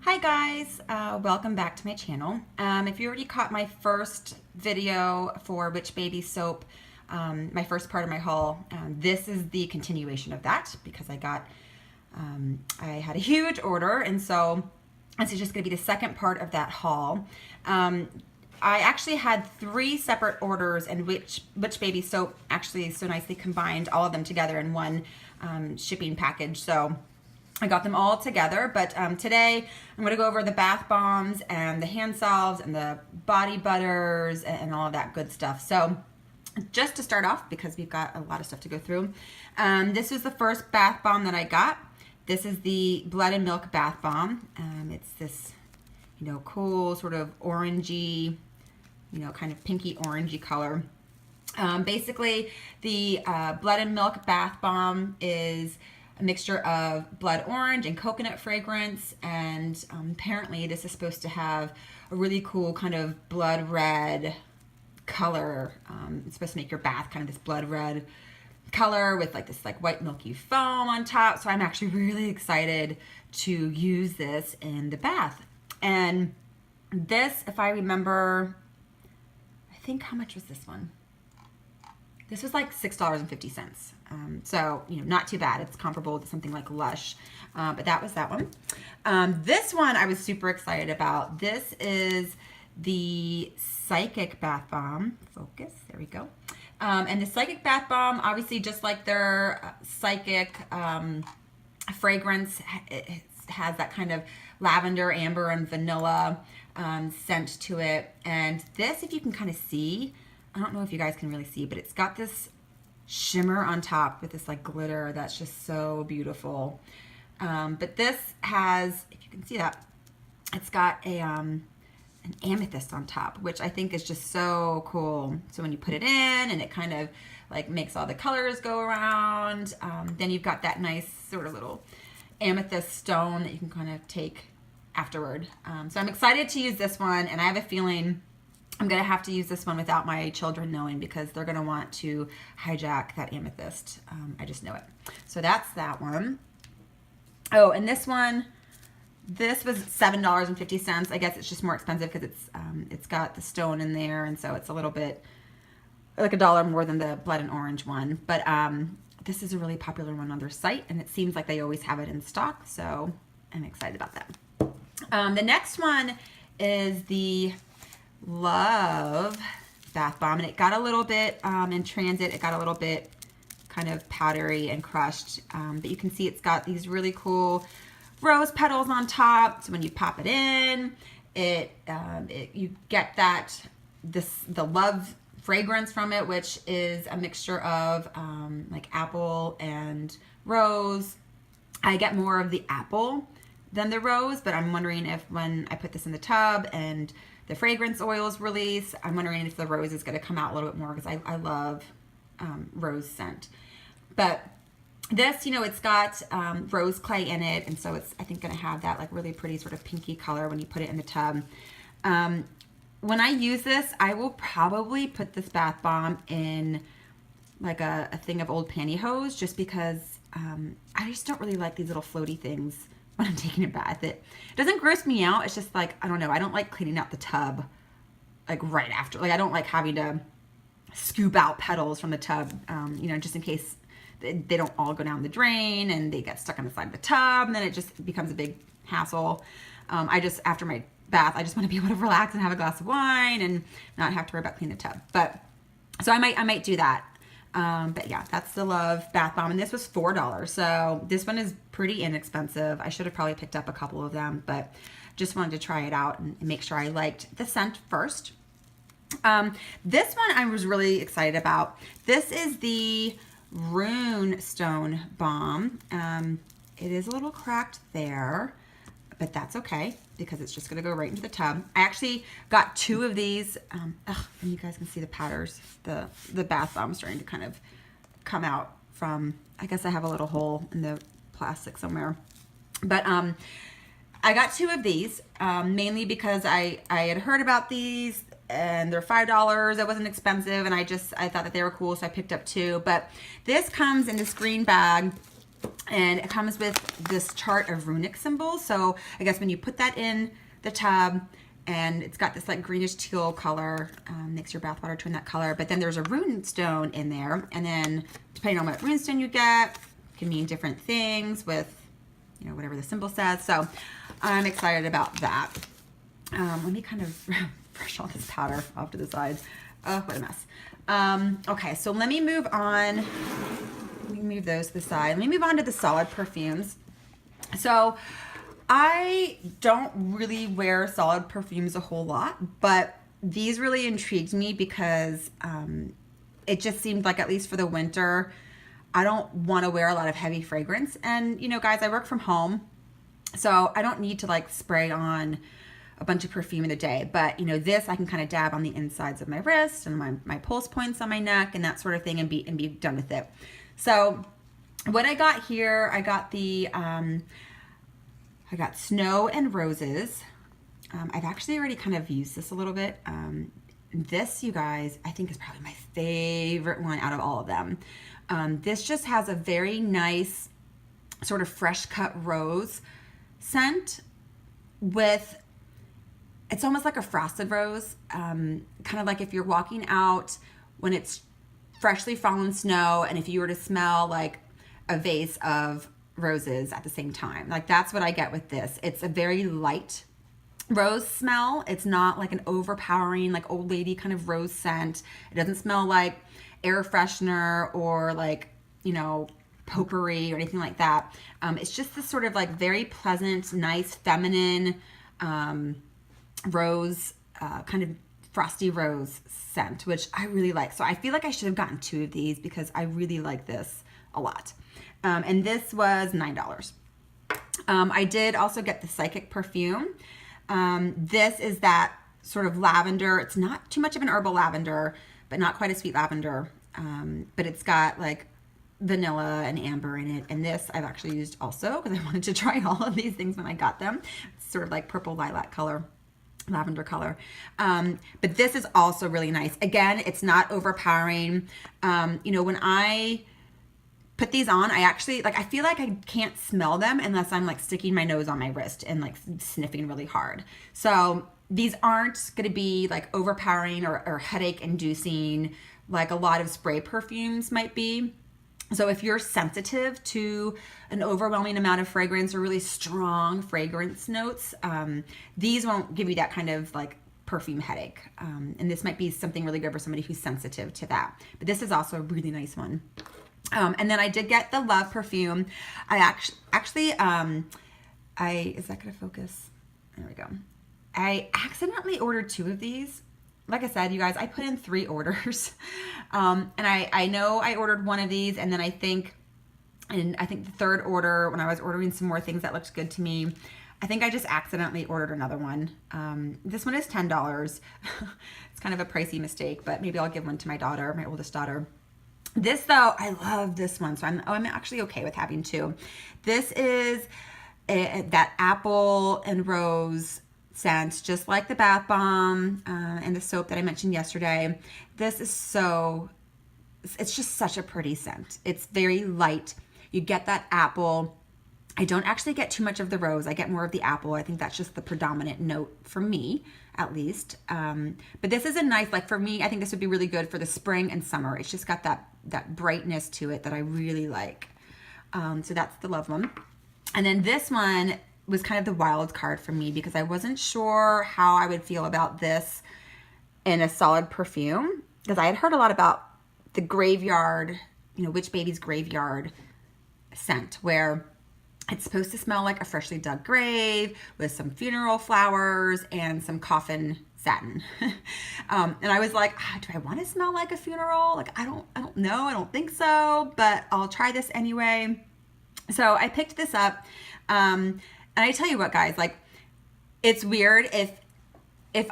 Hi guys, welcome back to my channel. If you already caught my first video for Witch Baby Soap, my first part of my haul, this is the continuation of that because I had a huge order, and so this is just going to be the second part of that haul. I actually had 3 separate orders, and Witch Baby Soap actually so nicely combined all of them together in one shipping package. So I got them all together, but today I'm going to go over the bath bombs and the hand salves and the body butters and all of that good stuff. So just to start off, because we've got a lot of stuff to go through, this was the first bath bomb that I got. This is the Blood and Milk Bath Bomb. It's this, cool sort of orangey, kind of pinky orangey color. Basically, the Blood and Milk Bath Bomb is a mixture of blood orange and coconut fragrance, and apparently this is supposed to have a really cool kind of blood red color. It's supposed to make your bath kind of this blood red color with this white milky foam on top. So I'm actually really excited to use this in the bath. And this, if I remember, I think, how much was this one? This was like $6.50. So, not too bad. It's comparable to something like Lush. But that was that one. This one I was super excited about. This is the Psychic Bath Bomb. Focus. There we go. And the Psychic Bath Bomb, obviously, just like their Psychic fragrance, it has that kind of lavender, amber, and vanilla scent to it. And this, if you can kind of see, I don't know if you guys can really see, but it's got this shimmer on top with this glitter that's just so beautiful. But this has, if you can see that, it's got an amethyst on top, which I think is just so cool. So when you put it in and it kind of makes all the colors go around, then you've got that nice sort of little amethyst stone that you can kind of take afterward. So I'm excited to use this one, and I have a feeling I'm going to have to use this one without my children knowing, because they're going to want to hijack that amethyst. I just know it. So that's that one. Oh, and this one, this was $7.50. I guess it's just more expensive because it's got the stone in there, and so it's a little bit like $1 more than the Blood and Orange one. But this is a really popular one on their site, and it seems like they always have it in stock, so I'm excited about that. The next one is the Love Bath Bomb, and it got a little bit in transit, it got a little bit kind of powdery and crushed, but you can see it's got these really cool rose petals on top. So when you pop it in, you get the Love fragrance from it, which is a mixture of apple and rose. I get more of the apple than the rose, but I'm wondering if when I put this in the tub and the fragrance oils release, I'm wondering if the rose is going to come out a little bit more, because I love rose scent. But this, it's got rose clay in it, and so it's, I think, going to have that really pretty sort of pinky color when you put it in the tub. When I use this, I will probably put this bath bomb in a thing of old pantyhose, just because I just don't really like these little floaty things when I'm taking a bath. It doesn't gross me out. It's just I don't know. I don't like cleaning out the tub right after. I don't like having to scoop out petals from the tub, just in case they don't all go down the drain and they get stuck on the side of the tub, and then it just becomes a big hassle. After my bath, I just want to be able to relax and have a glass of wine and not have to worry about cleaning the tub. But so I might do that. But yeah, that's the Love Bath Bomb, and this was $4. So this one is pretty inexpensive. I should have probably picked up a couple of them, but just wanted to try it out and make sure I liked the scent first. This one I was really excited about. This is the Rune Stone Bomb. It is a little cracked there, but that's okay, because it's just going to go right into the tub. I actually got 2 of these. And you guys can see the powders. The bath bomb starting to kind of come out from, I guess I have a little hole in the plastic somewhere. But I got 2 of these, mainly because I had heard about these, and they're $5. It wasn't expensive, and I thought that they were cool, so I picked up 2. But this comes in this green bag, And it comes with this chart of runic symbols. So I guess when you put that in the tub, and it's got this like greenish teal color, makes your bathwater turn that color. But then there's a rune stone in there. And then depending on what rune stone you get, can mean different things with, you know, whatever the symbol says. So I'm excited about that. Let me kind of brush all this powder off to the side. Oh, what a mess. Okay, so let me move on. Let me move those to the side. Let me move on to the solid perfumes. So I don't really wear solid perfumes a whole lot, but these really intrigued me because it just seemed like, at least for the winter, I don't want to wear a lot of heavy fragrance. And, you know, guys, I work from home, so I don't need to like spray on a bunch of perfume in a day. But, you know, this I can kind of dab on the insides of my wrist and my pulse points on my neck and that sort of thing, and be done with it. So what I got here, I got the, I got Snow and Roses. I've actually already kind of used this a little bit. This, you guys, I think is probably my favorite one out of all of them. This just has a very nice sort of fresh cut rose scent with, it's almost like a frosted rose. Kind of like if you're walking out when it's freshly fallen snow, and if you were to smell like a vase of roses at the same time. Like that's what I get with this. It's a very light rose smell. It's not like an overpowering, like old lady kind of rose scent. It doesn't smell like air freshener or like, you know, potpourri or anything like that. It's just this sort of like very pleasant, nice, feminine rose, kind of frosty rose scent, which I really like. So I feel like I should have gotten 2 of these because I really like this a lot. And this was $9. I did also get the Psychic perfume. This is that sort of lavender. It's not too much of an herbal lavender, but not quite a sweet lavender. But it's got like vanilla and amber in it. And this I've actually used also because I wanted to try all of these things when I got them. It's sort of like purple lilac color, lavender color. But this is also really nice. Again, it's not overpowering. You know, when I put these on, I actually, like, I feel like I can't smell them unless I'm like sticking my nose on my wrist and like sniffing really hard. So these aren't going to be like overpowering or headache inducing like a lot of spray perfumes might be. So if you're sensitive to an overwhelming amount of fragrance or really strong fragrance notes, these won't give you that kind of like perfume headache. And this might be something really good for somebody who's sensitive to that. But this is also a really nice one. And then I did get the Love perfume. I actually, is that gonna focus? There we go. I accidentally ordered 2 of these. Like I said, you guys, I put in 3 orders. And I know I ordered 1 of these, and then I think the third order, when I was ordering some more things that looked good to me, I think I just accidentally ordered another one. This one is $10. It's kind of a pricey mistake, but maybe I'll give one to my daughter, my oldest daughter. This though, I love this one, so I'm actually okay with having 2. This is that apple and rose scent, just like the bath bomb and the soap that I mentioned yesterday. This is it's just such a pretty scent. It's very light. You get that apple. I don't actually get too much of the rose. I get more of the apple. I think that's just the predominant note for me, at least. But this is a nice, like for me, I think this would be really good for the spring and summer. It's just got that brightness to it that I really like. So that's the Love one. And then this one was kind of the wild card for me because I wasn't sure how I would feel about this in a solid perfume, because I had heard a lot about the graveyard, you know, Witch Baby's graveyard scent, where it's supposed to smell like a freshly dug grave with some funeral flowers and some coffin satin. And I was like, do I want to smell like a funeral? Like, I don't know. I don't think so, but I'll try this anyway. So I picked this up. And I tell you what, guys, like, it's weird if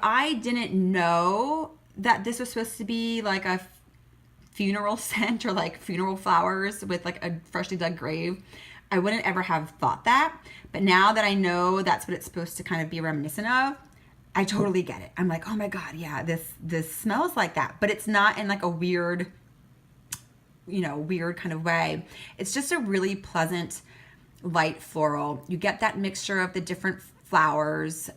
I didn't know that this was supposed to be like a funeral scent or like funeral flowers with like a freshly dug grave, I wouldn't ever have thought that. But now that I know that's what it's supposed to kind of be reminiscent of, I totally get it. I'm like, oh my God, yeah, this smells like that. But it's not in like a weird, you know, weird kind of way. It's just a really pleasant, light floral. You get that mixture of the different flowers.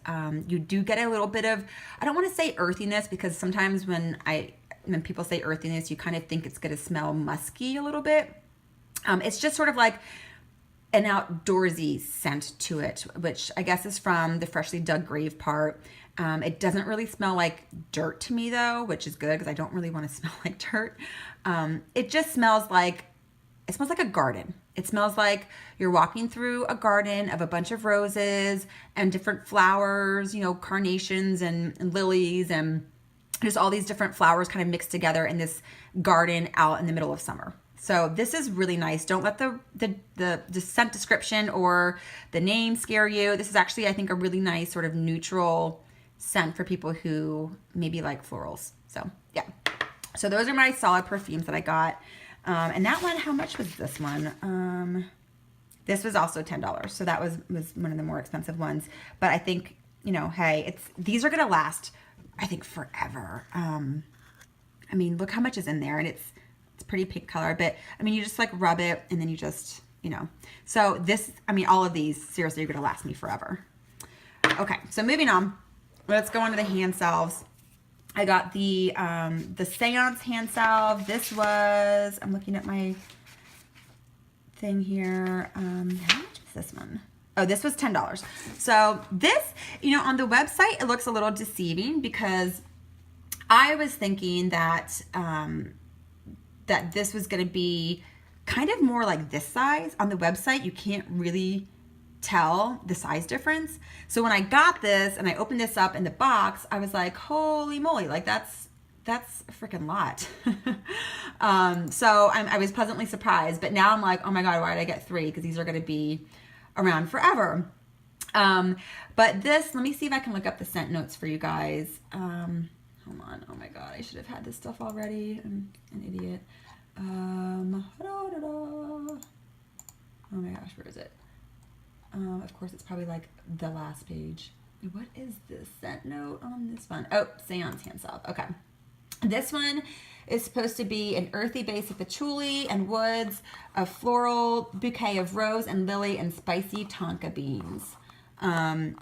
You do get a little bit of, I don't want to say earthiness, because sometimes when people say earthiness, you kind of think it's going to smell musky a little bit. It's just sort of like an outdoorsy scent to it, which I guess is from the freshly dug grave part. It doesn't really smell like dirt to me though, which is good because I don't really want to smell like dirt. It just smells like, it smells like a garden. It smells like you're walking through a garden of a bunch of roses and different flowers, you know, carnations and lilies and just all these different flowers kind of mixed together in this garden out in the middle of summer. So this is really nice. Don't let the scent description or the name scare you. This is actually, I think, a really nice sort of neutral scent for people who maybe like florals. So yeah. So those are my solid perfumes that I got. And that one, how much was this one? This was also $10. So that was one of the more expensive ones. But I think, you know, hey, these are going to last, I think, forever. I mean, look how much is in there, and it's pretty pink color, but I mean, you just like rub it and then you just, you know, so this, I mean, all of these seriously are going to last me forever. Okay. So moving on, let's go on to the hand salves. I got the Seance hand salve. This was, I'm looking at my thing here. How much was this one? Oh, this was $10. So this, you know, on the website, it looks a little deceiving because I was thinking that, that this was going to be kind of more like this size. On the website, you can't really tell the size difference. So when I got this and I opened this up in the box, I was like, holy moly, like that's a freaking lot. So I was pleasantly surprised, but now I'm like, oh my God, why did I get 3? Because these are going to be around forever. But this, let me see if I can look up the scent notes for you guys. Hold on. Oh my God, I should have had this stuff already. I'm an idiot. Oh my gosh, where is it? Of course, it's probably like the last page. What is this scent note on this one? Oh, Seance hand salve. Okay. This one is supposed to be an earthy base of patchouli and woods, a floral bouquet of rose and lily, and spicy tonka beans. And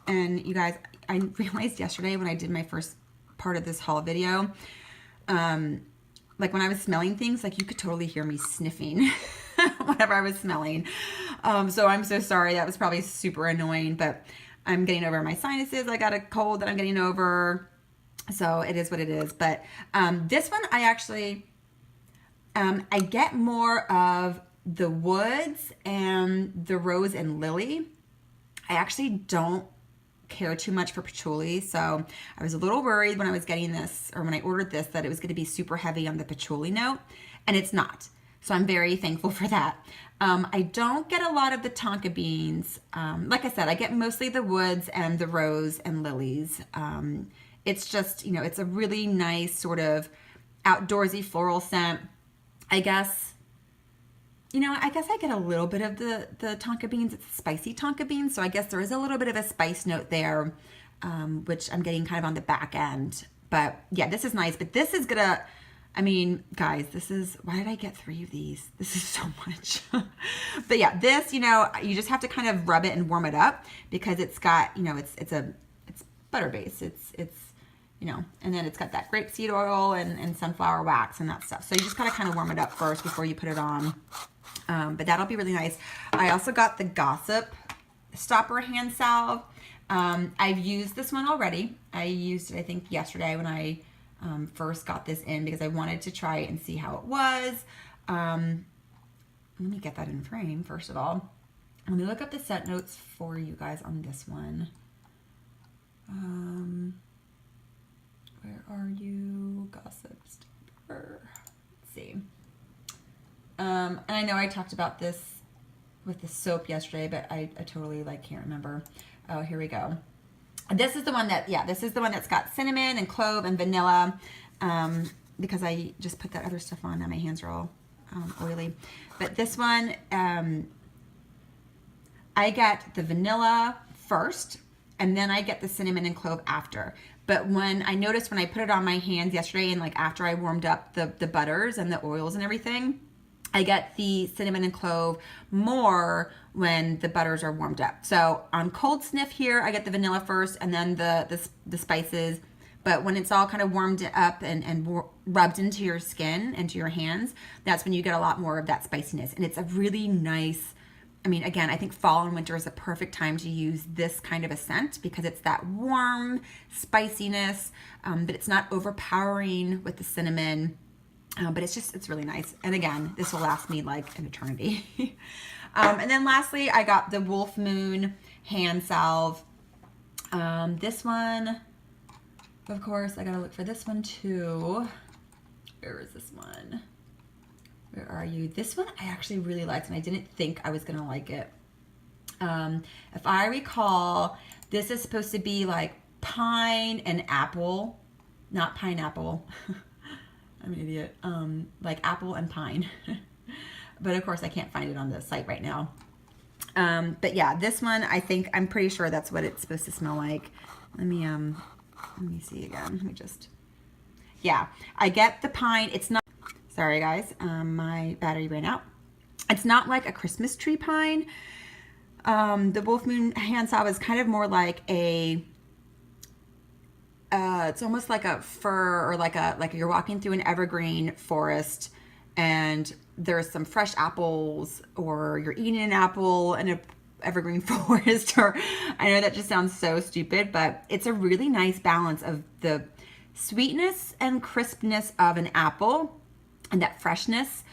you guys, I realized yesterday when I did my first part of this haul video, like when I was smelling things, like you could totally hear me sniffing whatever I was smelling. So I'm so sorry. That was probably super annoying, but I'm getting over my sinuses. I got a cold that I'm getting over. So it is what it is. But this one, I actually, I get more of the woods and the rose and lily. I actually don't care too much for patchouli, so I was a little worried when I was getting this, or when I ordered this, that it was going to be super heavy on the patchouli note, and it's not. So I'm very thankful for that. I don't get a lot of the tonka beans. Like I said, I get mostly the woods and the rose and lilies. It's just, you know, it's a really nice sort of outdoorsy floral scent. I guess, you know, I guess I get a little bit of the tonka beans. It's spicy tonka beans, so I guess there is a little bit of a spice note there, which I'm getting kind of on the back end. But yeah, this is nice. But this is gonna, I mean, guys, this is, why did I get 3 of these? This is so much. But yeah, this, you know, you just have to kind of rub it and warm it up because it's got, you know, it's butter based. It's you know, and then it's got that grapeseed oil and sunflower wax and that stuff. So you just gotta kind of warm it up first before you put it on. But that'll be really nice. I also got the Gossip Stopper hand salve. I've used this one already. I used it, I think, yesterday when I first got this in because I wanted to try it and see how it was. Let me get that in frame, first of all. Let me look up the scent notes for you guys on this one. Where are you? Gossip Stopper. Let's see. And I know I talked about this with the soap yesterday, but I totally can't remember. Oh, here we go. This is the one that, yeah, this is the one that's got cinnamon and clove and vanilla, because I just put that other stuff on and my hands are all oily. But this one, I get the vanilla first, and then I get the cinnamon and clove after. But when I noticed when I put it on my hands yesterday and like after I warmed up the butters and the oils and everything, I get the cinnamon and clove more when the butters are warmed up. So on cold sniff here, I get the vanilla first and then the spices. But when it's all kind of warmed up and rubbed into your skin, into your hands, that's when you get a lot more of that spiciness. And it's a really nice, I mean, again, I think fall and winter is a perfect time to use this kind of a scent because it's that warm spiciness, but it's not overpowering with the cinnamon. But it's really nice. And again, this will last me like an eternity. And then lastly, I got the Wolf Moon hand salve. This one, of course, I gotta look for this one too. Where is this one? Where are you? This one I actually really liked and I didn't think I was gonna like it. If I recall, this is supposed to be like pine and apple, not pineapple. I'm an idiot. Like apple and pine. But of course I can't find it on the site right now. But yeah, this one I'm pretty sure that's what it's supposed to smell like. Let me see again. Yeah, I get the pine. It's not, sorry guys, my battery ran out. It's not like a Christmas tree pine. The Wolf Moon hand salve is kind of more like it's almost like a fir or like you're walking through an evergreen forest and there's some fresh apples or you're eating an apple in an evergreen forest, or I know that just sounds so stupid, but it's a really nice balance of the sweetness and crispness of an apple and that freshness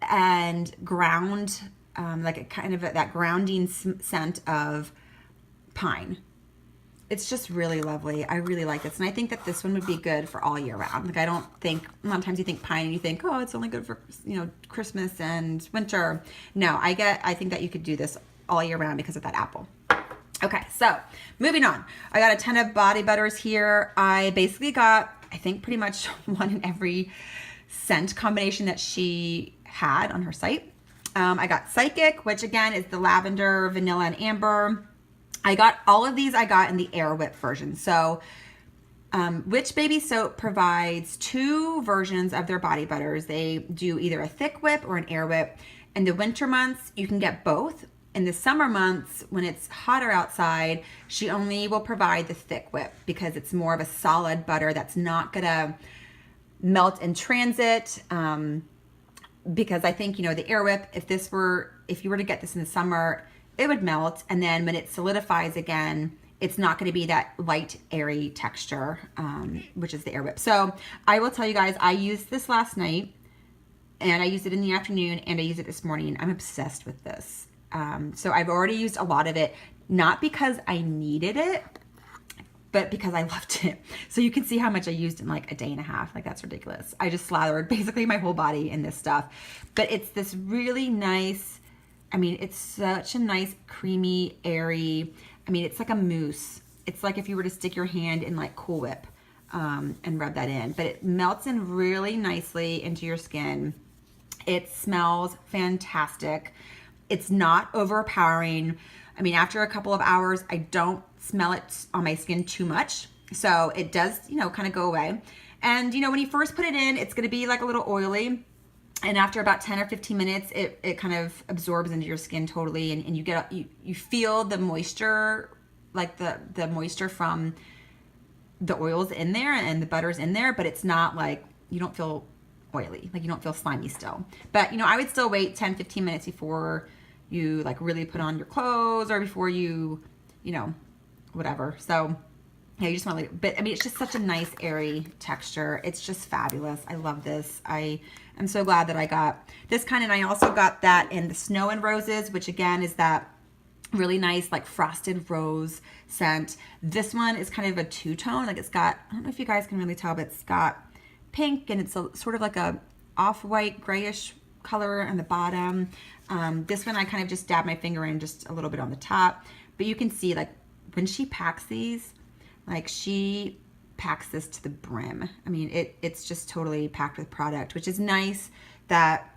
and ground, like a kind of that grounding scent of pine. It's just really lovely. I really like this. And I think that this one would be good for all year round. Like I don't think, a lot of times you think pine and you think, oh, it's only good for, Christmas and winter. No, I think that you could do this all year round because of that apple. Okay, so moving on. I got a ton of body butters here. I basically got, I think pretty much one in every scent combination that she had on her site. I got Psychic, which again is the lavender, vanilla, and amber. I got all of these, I got in the Air Whip version. So Witch Baby Soap provides 2 versions of their body butters. They do either a thick whip or an air whip. In the winter months, you can get both. In the summer months, when it's hotter outside, she only will provide the thick whip because it's more of a solid butter that's not gonna melt in transit. Because I think, the Air Whip, if you were to get this in the summer, it would melt, and then when it solidifies again, it's not going to be that light, airy texture, which is the Air Whip. So I will tell you guys, I used this last night, and I used it in the afternoon, and I used it this morning. I'm obsessed with this. So I've already used a lot of it, not because I needed it, but because I loved it. So you can see how much I used in like a day and a half. Like that's ridiculous. I just slathered basically my whole body in this stuff. But it's this really nice, it's such a nice, creamy, airy, it's like a mousse. It's like if you were to stick your hand in like Cool Whip and rub that in. But it melts in really nicely into your skin. It smells fantastic. It's not overpowering. After a couple of hours, I don't smell it on my skin too much. So it does, kind of go away. And, when you first put it in, it's going to be like a little oily. And after about 10 or 15 minutes, it kind of absorbs into your skin totally. And you feel the moisture, like the moisture from the oils in there and the butters in there. But it's not like, you don't feel oily. Like you don't feel slimy still. But, I would still wait 10, 15 minutes before you like really put on your clothes or before you, whatever. So yeah, you just want to, but it's just such a nice airy texture. It's just fabulous. I love this. I am so glad that I got this kind. And I also got that in the Snow and Roses, which again is that really nice like frosted rose scent. This one is kind of a two-tone. Like it's got, I don't know if you guys can really tell, but it's got pink and it's a sort of like a off-white grayish color on the bottom. This one I kind of just dab my finger in just a little bit on the top, but you can see like when she packs these, like she packs this to the brim. It's just totally packed with product, which is nice that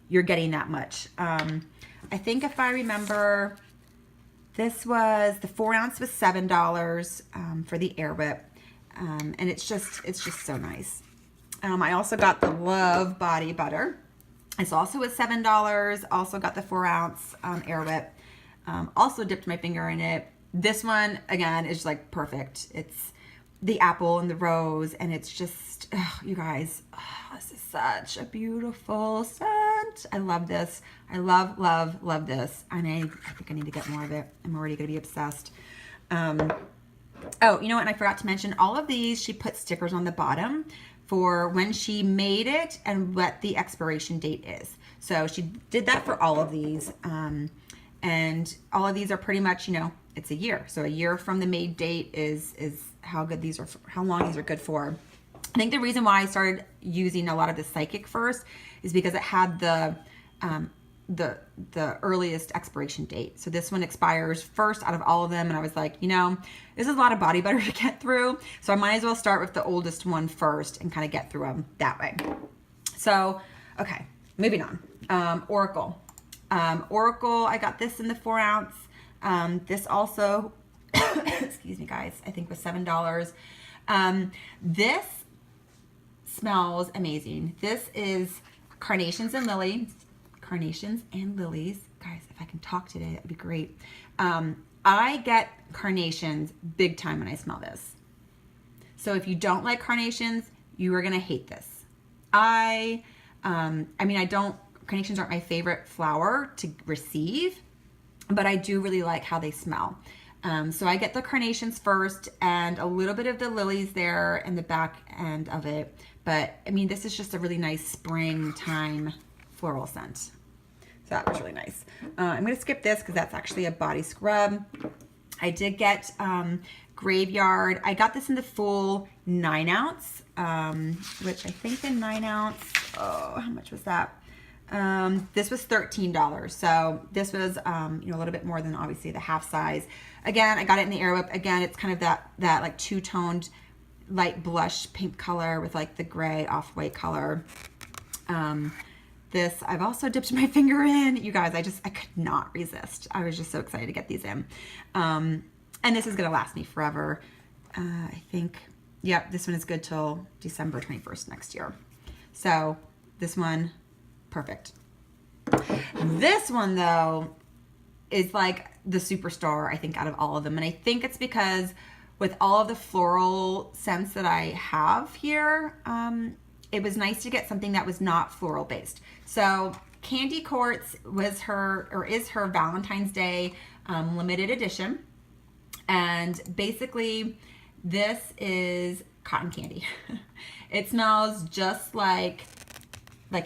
you're getting that much. I think if I remember, This was, the 4 ounce was $7 for the Air Whip. And it's just so nice. I also got the Love Body Butter. It's also was $7. Also got the 4 ounce Air Whip. Also dipped my finger in it. This one, again, is like perfect. It's the apple and the rose, and it's just, oh, you guys, oh, this is such a beautiful scent. I love this. I love, love, love this. And I think I need to get more of it. I'm already going to be obsessed. Oh, you know what? And I forgot to mention, all of these, she put stickers on the bottom for when she made it and what the expiration date is. So she did that for all of these. And all of these are pretty much, you know, it's a year. So a year from the made date is how good these are, how long these are good for. I think the reason why I started using a lot of the Psychic first is because it had the earliest expiration date. So this one expires first out of all of them. And I was like, you know, this is a lot of body butter to get through. So I might as well start with the oldest one first and kind of get through them that way. So, okay, moving on. Oracle. Oracle, I got this in the 4 ounce. This also, excuse me guys, I think was $7. This smells amazing. This is Carnations and Lilies. Carnations and Lilies. Guys, if I can talk today, that would be great. I get carnations big time when I smell this. So if you don't like carnations, you are going to hate this. I mean, carnations aren't my favorite flower to receive, but I do really like how they smell. So I get the carnations first and a little bit of the lilies there in the back end of it. But I mean, this is just a really nice springtime floral scent. So that was really nice. I'm going to skip this because that's actually a body scrub. I did get Graveyard. I got this in the full 9 ounce, which I think the 9 ounce, oh, how much was that? This was $13. So this was, you know, a little bit more than obviously the half size. Again, I got it in the Air Whip. Again, it's kind of that like two-toned light blush pink color with like the gray off-white color. This I've also dipped my finger in. You guys, I could not resist. I was just so excited to get these in. And this is going to last me forever. I think, yep, this one is good till December 21st next year. So this one, perfect. This one though is like the superstar, I think, out of all of them. And I think it's because with all of the floral scents that I have here, it was nice to get something that was not floral based. So Candy Quartz was is her Valentine's Day limited edition. And basically this is cotton candy. It smells just like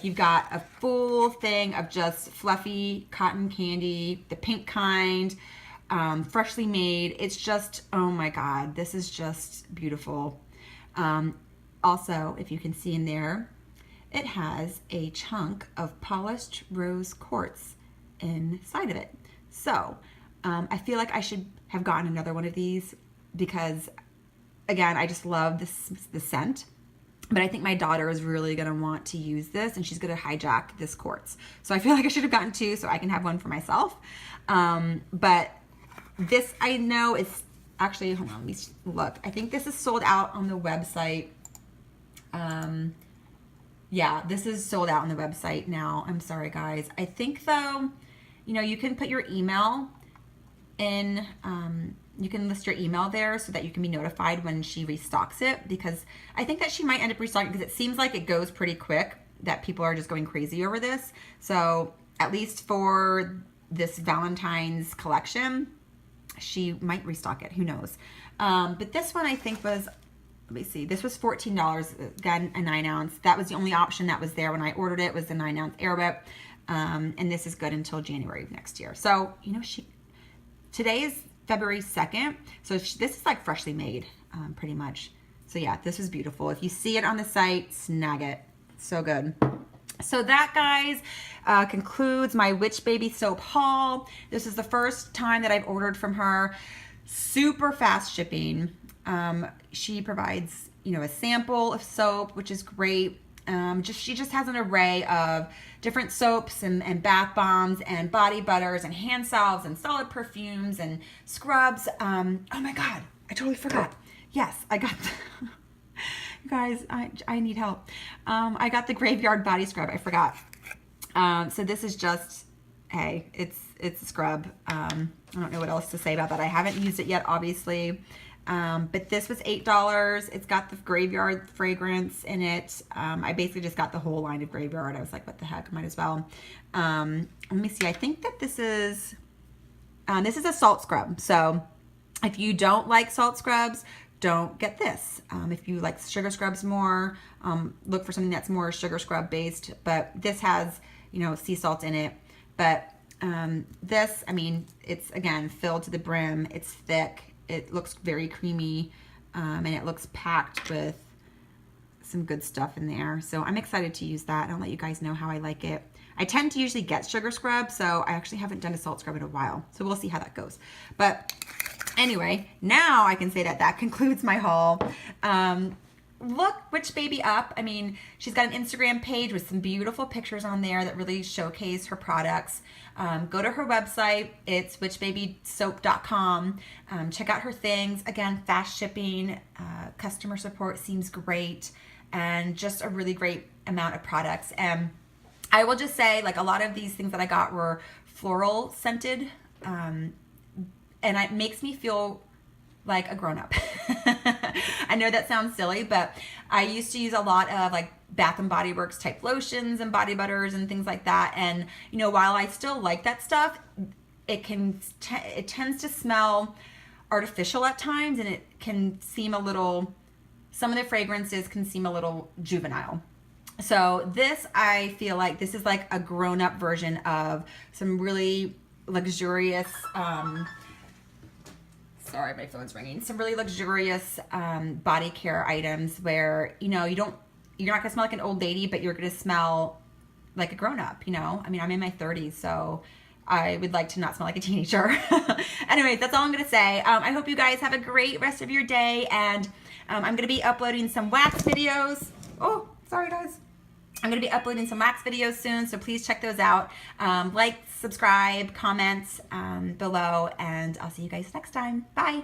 you've got a full thing of just fluffy cotton candy, the pink kind, freshly made. It's just, oh my God, this is just beautiful. Also, if you can see in there, it has a chunk of polished rose quartz inside of it. So I feel like I should have gotten another one of these because, again, I just love the scent. But I think my daughter is really going to want to use this, and she's going to hijack this quartz. So I feel like I should have gotten 2 so I can have one for myself. But this I know is actually, hold on, let me look. I think this is sold out on the website. Yeah, this is sold out on the website now. I'm sorry, guys. I think, though, you know, you can put your email in, you can list your email there so that you can be notified when she restocks it, because I think that she might end up restocking, because it seems like it goes pretty quick, that people are just going crazy over this. So at least for this Valentine's collection, she might restock it. Who knows? But this one I think was, let me see, this was $14, again, a 9 ounce. That was the only option that was there when I ordered it, was the 9 ounce Air Whip. And this is good until January of next year. So, you know, today is February 2nd. So this is like freshly made, pretty much. So yeah, this is beautiful. If you see it on the site, snag it. So good. So that, guys, concludes my Witch Baby soap haul. This is the first time that I've ordered from her. Super fast shipping. She provides, you know, a sample of soap, which is great. She just has an array of different soaps and bath bombs and body butters and hand salves and solid perfumes and scrubs. Oh my God, I totally forgot. Yes, I got, you guys, I need help. I got the Graveyard Body Scrub. I forgot. So this is just, hey, it's a scrub. I don't know what else to say about that. I haven't used it yet, obviously. But this was $8. It's got the Graveyard fragrance in it. I basically just got the whole line of Graveyard. I was like, what the heck, might as well. Let me see. I think that this is a salt scrub. So if you don't like salt scrubs, don't get this. If you like sugar scrubs more, look for something that's more sugar scrub based. But this has, sea salt in it. But this, I mean, it's, again, filled to the brim. It's thick. It looks very creamy, and it looks packed with some good stuff in there. So I'm excited to use that. I'll let you guys know how I like it. I tend to usually get sugar scrub, so I actually haven't done a salt scrub in a while. So we'll see how that goes. But anyway, now I can say that concludes my haul. Look Witch Baby up. I mean, she's got an Instagram page with some beautiful pictures on there that really showcase her products. Go to her website. It's witchbabysoap.com. Check out her things. Again, fast shipping, customer support seems great, and just a really great amount of products. And I will just say, like, a lot of these things that I got were floral scented, and it makes me feel like a grown-up. I know that sounds silly, but I used to use a lot of like Bath and Body Works type lotions and body butters and things like that. And while I still like that stuff, it tends to smell artificial at times, and it can seem some of the fragrances can seem a little juvenile. So this, I feel like this is like a grown-up version of some really luxurious, sorry, my phone's ringing. Some really luxurious body care items where, you're not gonna smell like an old lady, but you're gonna smell like a grown-up, I mean, I'm in my 30s, so I would like to not smell like a teenager. Anyway, that's all I'm gonna say. I hope you guys have a great rest of your day, and I'm gonna be uploading some wax videos. Oh, sorry guys. I'm going to be uploading some wax videos soon, so please check those out. Like, subscribe, comment below, and I'll see you guys next time. Bye.